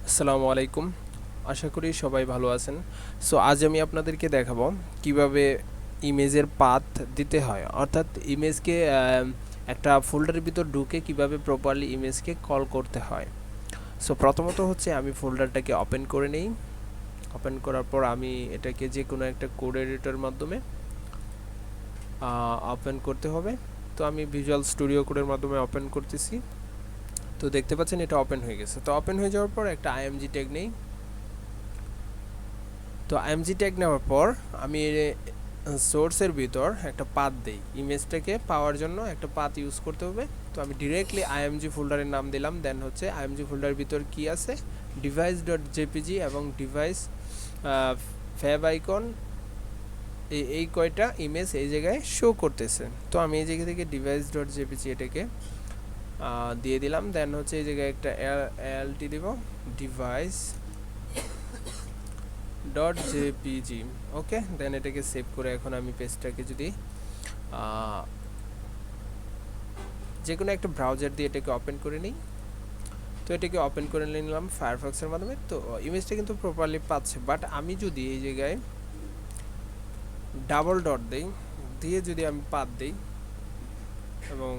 আসসালামু আলাইকুম। আশা করি সবাই ভালো আছেন। সো আজ আমি আপনাদেরকে দেখাবো কিভাবে ইমেজের পাথ দিতে হয়, অর্থাৎ ইমেজকে একটা ফোল্ডারের ভিতর ঢুকে কিভাবে প্রপারলি ইমেজকে কল করতে হয়। সো প্রথমত হচ্ছে আমি ফোল্ডারটাকে ওপেন করে নেই। ওপেন করার পর আমি এটাকে যে কোনো একটা কোড এডিটরের মাধ্যমে ওপেন করতে হবে। তো আমি ভিজুয়াল স্টুডিও কোডের মাধ্যমে ওপেন করতেছি। তো দেখতে পাচ্ছেন এটা ওপেন হয়ে গেছে। তো ওপেন হয়ে যাওয়ার পর একটা আইএমজি ট্যাগ নেই। তো আইএমজি ট্যাগ নেওয়ার পর আমি সোর্সের ভিতর একটা পাথ দেই, ইমেজটাকে পাওয়ার জন্য একটা পাথ ইউজ করতে হবে। তো আমি ডিরেক্টলি আইএমজি ফোল্ডারের নাম দিলাম। দেন হচ্ছে আইএমজি ফোল্ডারের ভিতর কি আছে, ডিভাইস ডট জেপিজি এবং ডিভাইস ফ্যাব আইকন, এই কয়টা ইমেজ এই জায়গায় শো করতেছে। তো আমি এই জায়গা থেকে ডিভাইস ডট জেপিজি এটাকে দিয়ে দিলাম। দেন হচ্ছে এই জায়গায় একটা এলটি দিব, ডিভাইস ডট জেপিজি। ওকে, দেন এটাকে সেভ করে এখন আমি পেজটাকে যদি যে কোনো একটা ব্রাউজার দিয়ে এটাকে ওপেন করে নিই। তো এটাকে ওপেন করে নিলাম ফায়ারফক্সের মাধ্যমে। তো ইমেজটা কিন্তু প্রপারলি পাচ্ছে, বাট আমি যদি এই জায়গায় ডাবল ডট দেই, দিয়ে যদি আমি পাথ দিই এবং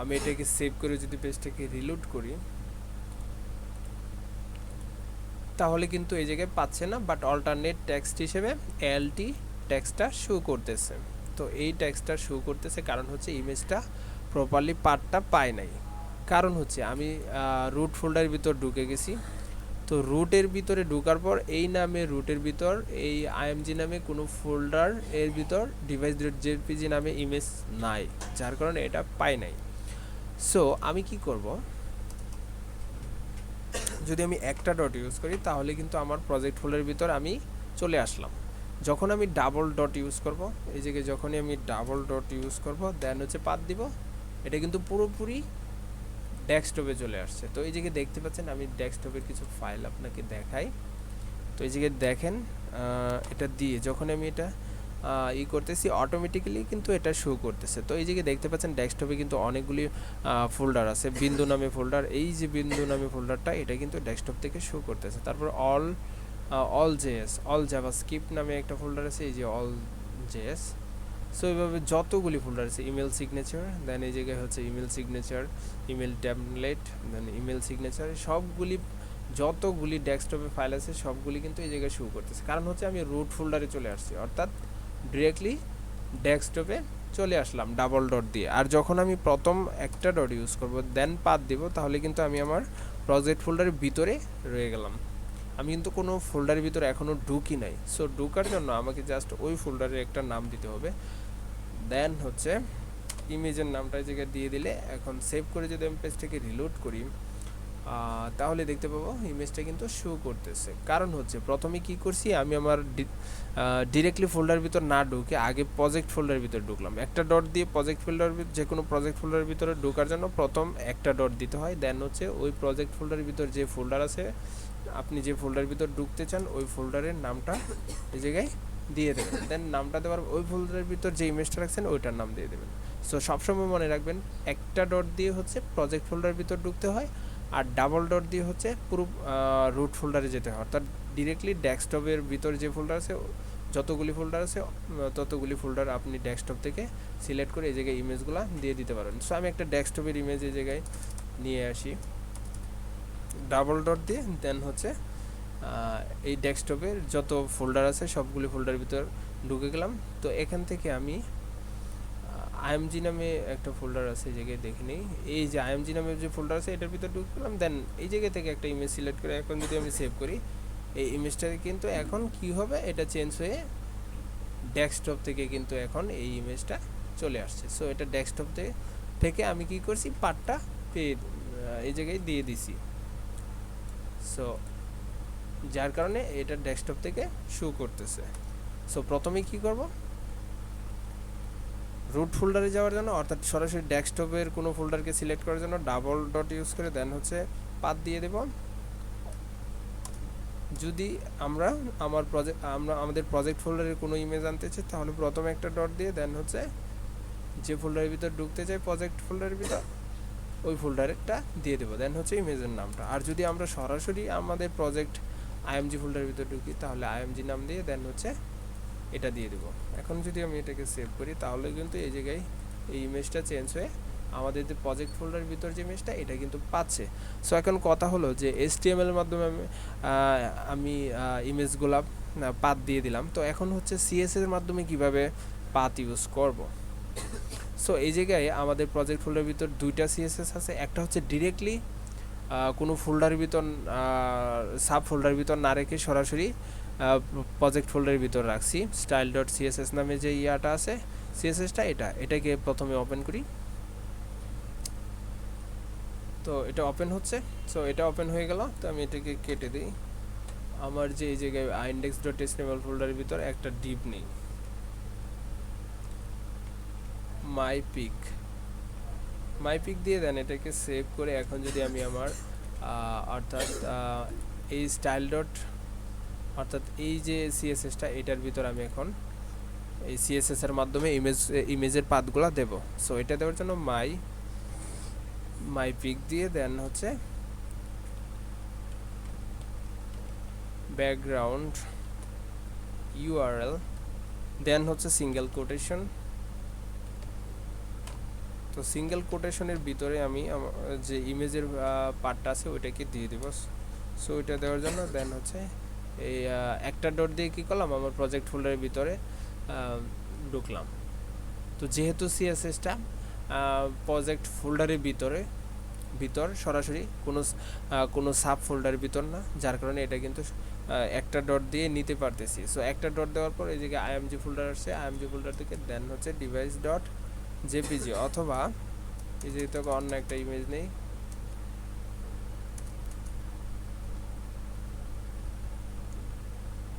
আমি এটাকে সেভ করে যদি পেজটাকে রিলোড করি, তাহলে কিন্তু এই জায়গায় পাচ্ছে না, বাট অল্টারনেট টেক্সট হিসেবে এলটি টেক্সটটা শো করতেছে। তো এই টেক্সটটা শো করতেছে কারণ হচ্ছে ইমেজটা প্রপারলি পার্টটা পায় নাই। কারণ হচ্ছে আমি রুট ফোল্ডারের ভিতর ঢুকে গেছি। তো রুটের ভিতরে ঢোকার পর এই নামে রুটের ভিতর এই আইএমজি নামে কোনো ফোল্ডার এর ভিতর ডিভাইস ডট জেপিজি নামে ইমেজ নাই, যার কারণে এটা পায় নাই। সো আমি কি করব, যদি আমি একটা ডট ইউজ করি তাহলে কিন্তু আমার প্রজেক্ট ফোল্ডারের ভিতর আমি চলে আসলাম। যখন আমি ডাবল ডট ইউজ করব, এই জায়গায় যখনই আমি ডাবল ডট ইউজ করব, দেন হচ্ছে পাথ দিব, এটা কিন্তু পুরোপুরি ডেস্কটপে চলে আসছে। তো এই জায়গায় দেখতে পাচ্ছেন আমি ডেস্কটপের কিছু ফাইল আপনাকে দেখাই। তো এই জায়গায় দেখেন এটা দিয়ে যখন আমি এটা করতেছি অটোমেটিক্যালি কিন্তু এটা শো করতেছে। তো এই জায়গায় দেখতে পাচ্ছেন ডেস্কটপে কিন্তু অনেকগুলি ফোল্ডার আছে, বিন্দু নামে ফোল্ডার। এই যে বিন্দু নামে ফোল্ডারটা, এটা কিন্তু ডেস্কটপ থেকে শো করতেছে। তারপর অল জেএস, অল জাভাস্ক্রিপ্ট নামে একটা ফোল্ডার আছে, এই যে অল জেএস। সো এইভাবে যতগুলি ফোল্ডার আছে, ইমেল সিগনেচার, দেন এই জায়গায় হচ্ছে ইমেল সিগনেচার, ইমেল ট্যাবলেট, দেন ইমেল সিগনেচার, সবগুলি যতগুলি ডেস্কটপে ফাইল আছে সবগুলি কিন্তু এই জায়গায় শো করতেছে। কারণ হচ্ছে আমি রুট ফোল্ডারে চলে আসছি, অর্থাৎ ডিরেক্টলি ডেস্কটপে চলে আসলাম ডাবল ডট দিয়ে। আর যখন আমি প্রথম একটা ডট ইউজ করব, দেন পাথ দিব, তাহলে কিন্তু আমি আমার প্রজেক্ট ফোল্ডারের ভিতরে রয়ে গেলাম। আমি কিন্তু কোনো ফোল্ডারের ভিতরে এখনও ঢুকি নাই। সো ঢুকার জন্য আমাকে জাস্ট ওই ফোল্ডারের একটা নাম দিতে হবে। দেন হচ্ছে ইমেজের নামটা এই জায়গায় দিয়ে দিলে, এখন সেভ করে যদি আমি পেজটাকে রিলোড করি, তাহলে দেখতে পাবো ইমেজটা কিন্তু শো করতেছে। কারণ হচ্ছে প্রথমে কি করছি, আমি আমার ডিরেক্টলি ফোল্ডারের ভিতর না ঢুকে আগে প্রজেক্ট ফোল্ডারের ভিতর ঢুকলাম। একটা ডট দিয়ে প্রজেক্ট ফোল্ডার, যে কোনো প্রজেক্ট ফোল্ডারের ভিতরে ঢোকার জন্য প্রথম একটা ডট দিতে হয়। দেন হচ্ছে ওই প্রজেক্ট ফোল্ডারের ভিতর যে ফোল্ডার আছে, আপনি যে ফোল্ডারের ভিতর ঢুকতে চান ওই ফোল্ডারের নামটা এই জায়গায় দিয়ে দেবেন। দেন নামটা দেওয়ার ওই ফোল্ডারের ভিতর যে ইমেজটা রাখছেন ওইটার নাম দিয়ে দেবেন। সো সবসময় মনে রাখবেন একটা ডট দিয়ে হচ্ছে প্রজেক্ট ফোল্ডারের ভিতর ঢুকতে হয়, আর ডাবল ডট দিয়ে হচ্ছে পুরো রুট ফোল্ডারে যেতে হয়। অর্থাৎ ডিরেক্টলি ডেস্কটপের ভিতর যে ফোল্ডার আছে, যতগুলি ফোল্ডার আছে ততগুলি ফোল্ডার আপনি ডেস্কটপ থেকে সিলেক্ট করে এই জায়গায় ইমেজগুলো দিয়ে দিতে পারেন। সো আমি একটা ডেস্কটপের ইমেজ এই জায়গায় নিয়ে আসি ডাবল ডট দিয়ে। দেন হচ্ছে এই ডেস্কটপের যত ফোল্ডার আছে সবগুলি ফোল্ডারের ভিতর ঢুকে গেলাম। তো এখান থেকে আমি আইএমজি নামে একটা ফোল্ডার আছে, এই জায়গায় দেখে নিই। এই যে আইএমজি নামে যে ফোল্ডার আছে এটার ভিতর ঢুকে গেলাম। দেন এই জায়গা থেকে একটা ইমেজ সিলেক্ট করে এখন যদি আমি সেভ করি, এই ইমেজটা কিন্তু এখন কি হবে, এটা চেঞ্জ হয়ে ডেস্কটপ থেকে কিন্তু এখন এই ইমেজটা চলে আসছে। সো এটা ডেস্কটপ থেকে আমি কি করছি, পার্টটা পেয়ে এই জায়গায় দিয়ে দিছি। সো যার কারণে এটা ডেস্কটপ থেকে শো করতেছে। সো প্রথমে কি করব, রুট ফোল্ডারে যাওয়ার জন্য, অর্থাৎ সরাসরি ডেস্কটপের কোনো ফোল্ডারকে সিলেক্ট করার জন্য ডাবল ডট ইউজ করে দেন হচ্ছে পাথ দিয়ে দেব। যদি আমরা আমাদের প্রজেক্ট ফোল্ডারের কোনো ইমেজ আনতে চাই, তাহলে প্রথমে একটা ডট দিয়ে দেন হচ্ছে যে ফোল্ডারের ভিতর ঢুকতে চাই প্রজেক্ট ফোল্ডারের ভিতর, ওই ফোল্ডারটা দিয়ে দেবো, দেন হচ্ছে ইমেজের নামটা। আর যদি আমরা সরাসরি আমাদের প্রজেক্ট আইএমজি ফোল্ডারের ভিতরে ঢুকি তাহলে আইএমজি নাম দিয়ে দেন হচ্ছে এটা দিয়ে দেবো। এখন যদি আমি এটাকে সেভ করি তাহলে কিন্তু এই জায়গায় এই ইমেজটা চেঞ্জ হয়ে আমাদের যে প্রজেক্ট ফোল্ডারের ভিতর যে ইমেজটা এটা কিন্তু পাচ্ছে। সো এখন কথা হলো যে HTML এর মাধ্যমে আমি ইমেজগুলা পাথ দিয়ে দিলাম, তো এখন হচ্ছে CSS এর মাধ্যমে কিভাবে পাথ ইউজ করব। সো এই জায়গায় আমাদের প্রজেক্ট ফোল্ডারের ভিতর দুইটা CSS আছে, একটা হচ্ছে ডিরেক্টলি কোনো ফোল্ডারের ভিতর সাব ফোল্ডারের ভিতর না রেখে সরাসরি প্রজেক্ট ফোল্ডারের ভিতর রাখছি, style.css নামে যে ইয়াটা আছে CSSটা, এটাকে প্রথমে ওপেন করি। তো এটা ওপেন হচ্ছে, সো এটা ওপেন হয়ে গেল। তো আমি এটাকে কেটে দিই। আমার যে এই জায়গায় index.html ফোল্ডারের ভিতর একটা ডিপ নেই, মাই পিক দিয়ে দেন এটাকে সেভ করে এখন যদি আমি আমার অর্থাৎ এই স্টাইল ডট অর্থাৎ এই যে CSSটা এটার ভিতর আমি এখন এই CSS এর মাধ্যমে ইমেজের পাথগুলো দেব। সো এটা দেওয়ার জন্য মাই পিক দিয়ে দেন হচ্ছে ব্যাকগ্রাউন্ড URL, দেন হচ্ছে সিঙ্গেল কোটেশন। তো সিঙ্গেল কোটেশনের ভিতরে আমি যে ইমেজের পার্টটা আছে ওইটাকে দিয়ে দেব। সো ওইটা দেওয়ার জন্য দেন হচ্ছে এই একটা ডট দিয়ে কী করলাম, আমার প্রজেক্ট ফোল্ডারের ভিতরে ঢুকলাম। তো যেহেতু CSSটা প্রজেক্ট ফোল্ডারের ভিতর সরাসরি কোনো সাব ফোল্ডারের ভিতর না, যার কারণে এটা কিন্তু একটা ডট দিয়ে নিতে পারতেছি। সো একটা ডট দেওয়ার পর এই জায়গায় আইএমজি ফোল্ডার আসছে, আইএমজি ফোল্ডার থেকে দেন হচ্ছে device.jpg অথবা এই যে তো অন্য একটা ইমেজ নেই,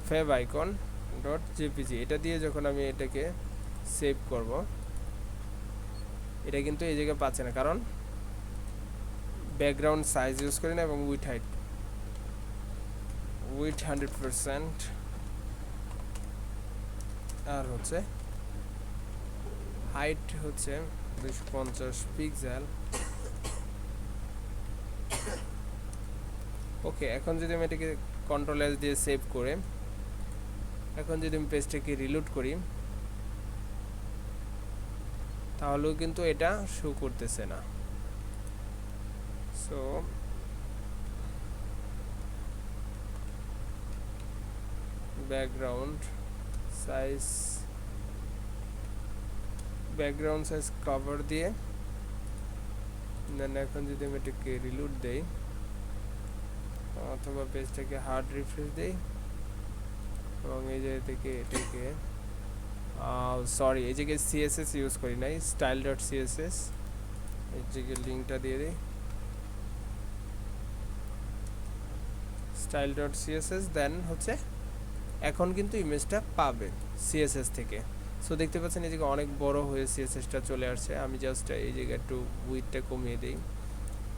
favicon.jpg, এটা দিয়ে যখন আমি এটাকে সেভ করব এটা কিন্তু এই জায়গায় পাচ্ছে না, কারণ ব্যাকগ্রাউন্ড সাইজ ইউজ করি না এবং উইথ 100% আর হচ্ছে হাইট হচ্ছে 250 পিক্সেল। ওকে, এখন যদি আমি এটাকে Ctrl+S দিয়ে সেভ করে এখন যদি আমি পেজটাকে রিলোড করি তাহলেও কিন্তু এটা শো করতেছে না। সো ব্যাকগ্রাউন্ড সাইজ কভার দিয়ে দেন এখন যদি আমি এটাকে রিলোড দেই অথবা পেজটাকে হার্ড রিফ্রেশ দেই এবং এই জায়গা থেকে এটাকে সরি এই জায়গায় CSS ইউজ করি নাই, style.css এই জায়গায় লিঙ্কটা দিয়ে দিই, style.css দেন হচ্ছে এখন কিন্তু ইমেজটা পাবে CSS থেকে। সো দেখতে পাচ্ছেন এই জায়গায় অনেক বড় হয়ে CSSটা চলে আসছে। আমি জাস্ট এই জায়গায় একটু উইডথটা কমিয়ে দিই,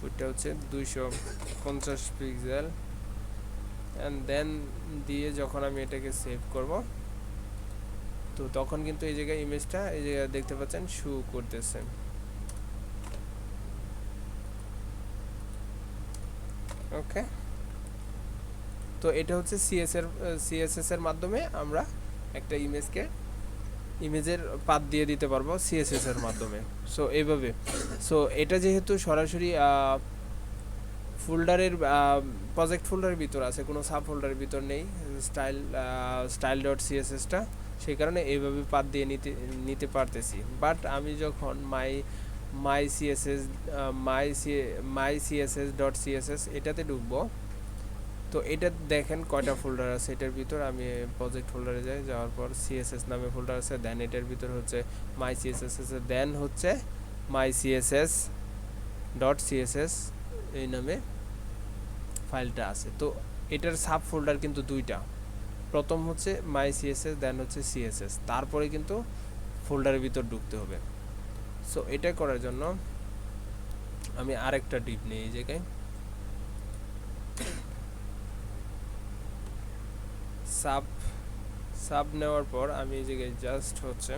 উইডথটা হচ্ছে 250 পিক্সেল অ্যান্ড দেন দিয়ে যখন আমি এটাকে সেভ করব তো তখন কিন্তু এই জায়গায় ইমেজটা এই জায়গায় দেখতে পাচ্ছেন শো করতেছে। ওকে, তো এটা হচ্ছে CSS এর মাধ্যমে আমরা একটা ইমেজের পাথ দিয়ে দিতে পারবো CSS এর মাধ্যমে। সো এইভাবে, সো এটা যেহেতু সরাসরি ফোল্ডারের প্রজেক্ট ফোল্ডারের ভিতর আছে, কোনো সাব ফোল্ডারের ভিতর নেই style.cssটা, সেই কারণে এইভাবে পাথ দিয়ে নিতে পারতেছি। বাট আমি যখন my css.css এটাতে ঢুকবো তো এটা দেখেন কয়টা ফোল্ডার আছে এটার ভিতর। আমি প্রজেক্ট ফোল্ডারে যাওয়ার পর CSS নামে ফোল্ডার আছে, দেন এটার ভিতর হচ্ছে my css আছে, দেন হচ্ছে my css.css এই নামে ফাইলটা আছে। তো এটার সাব ফোল্ডার কিন্তু দুইটা, প্রথম হচ্ছে my css দেন হচ্ছে CSS, তারপরে কিন্তু ফোল্ডারের ভিতর ঢুকতে হবে। সো এটা করার জন্য আমি আরেকটা ডিপ নিই, এই জায়গায় সাব নেওয়ার পর আমি এই জায়গায় জাস্ট হচ্ছে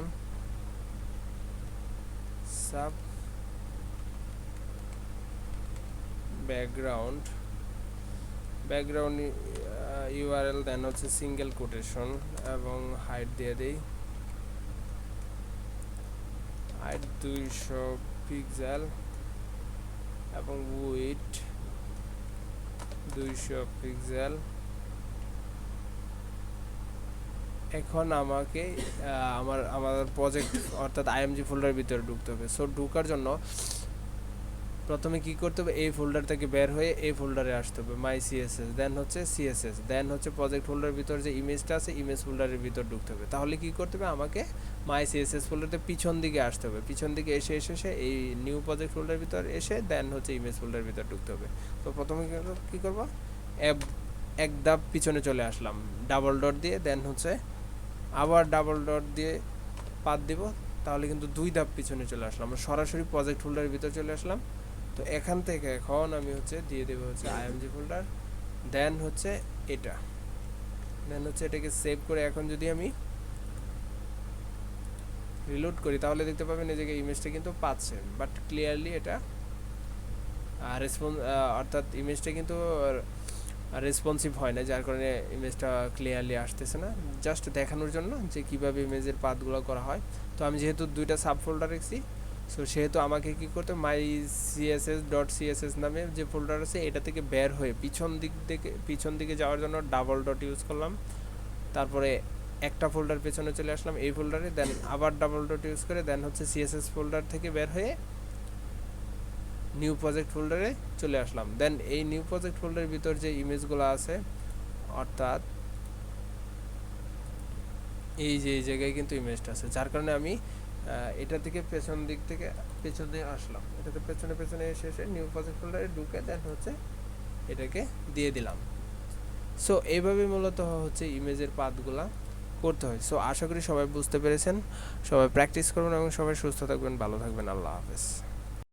সাব ব্যাকগ্রাউন্ড ইউআরএল, দেন হচ্ছে সিঙ্গেল কোটেশন এবং হাইট দিয়ে দিই হাইট 200 পিক্সেল এবং উইডথ 200 পিক্সেল। এখন আমাকে আমার প্রজেক্ট অর্থাৎ আইএমজি ফোল্ডারের ভিতরে ঢুকতে হবে। সো ঢোকার জন্য প্রথমে কি করতে হবে, এই ফোল্ডার থেকে বের হয়ে এই ফোল্ডারে আসতে হবে, মাই সিএসএস, দেন হচ্ছে সিএসএস, দেন হচ্ছে প্রজেক্ট ফোল্ডারের ভিতর যে ইমেজটা আছে ইমেজ ফোল্ডারের ভিতর ঢুকতে হবে। তাহলে কি করতে হবে, আমাকে মাই সিএসএস ফোল্ডারতে পিছন দিকে আসতে হবে, পিছন দিকে এসে এই নিউ প্রজেক্ট ফোল্ডারের ভিতর এসে দেন হচ্ছে ইমেজ ফোল্ডারের ভিতর ঢুকতে হবে। তো প্রথমে কি করব, এক ধাপ পিছনে চলে আসলাম ডাবল ডট দিয়ে, দেন হচ্ছে আবার ডাবল ডট দিয়ে পাত দিব, তাহলে কিন্তু 2 ধাপ পিছনে চলে আসলাম, আমরা সরাসরি প্রজেক্ট ফোল্ডারের ভিতর চলে আসলাম। তো এখান থেকে এখন আমি হচ্ছে দিয়ে দেবো হচ্ছে আইএমজি ফোল্ডার, দেন হচ্ছে এটাকে সেভ করে এখন যদি আমি রিলোড করি তাহলে দেখতে পাবেন এই জায়গায় ইমেজটা কিন্তু পাচ্ছে, বাট ক্লিয়ারলি এটা অর্থাৎ ইমেজটা কিন্তু রেসপন্সিভ হয় না, যার কারণে ইমেজটা ক্লিয়ারলি আসতেছে না। জাস্ট দেখানোর জন্য যে কিভাবে ইমেজের পাথগুলো করা হয়। তো আমি যেহেতু 2টা সাব ফোল্ডার রেখেছি, সো সেহেতু আমাকে কি করতে, মাই সিএসএস নামে যে ফোল্ডার আছে এটা থেকে বের হয়ে পিছন দিকে যাওয়ার জন্য ডাবল ডট ইউজ করলাম, তারপরে একটা ফোল্ডার পেছনে চলে আসলাম এই ফোল্ডারে, দেন আবার ডাবল ডট ইউজ করে দেন হচ্ছে সিএসএস ফোল্ডার থেকে বের হয়ে নিউ প্রজেক্ট ফোল্ডারে চলে আসলাম। দেন এই নিউ প্রজেক্ট ফোল্ডারের ভিতর যে ইমেজগুলো আছে, অর্থাৎ এই জায়গায় কিন্তু ইমেজটা আছে, যার কারণে আমি এটা থেকে পেছনে আসলাম, এটাতে পেছনে এসে নিউ প্রজেক্ট ফোল্ডারে ঢুকে দেন হচ্ছে এটাকে দিয়ে দিলাম। সো এইভাবে মূলত হচ্ছে ইমেজের পাথগুলা করতে হয়। সো আশা করি সবাই বুঝতে পেরেছেন, সবাই প্র্যাকটিস করবেন এবং সবাই সুস্থ থাকবেন, ভালো থাকবেন। আল্লাহ হাফেজ।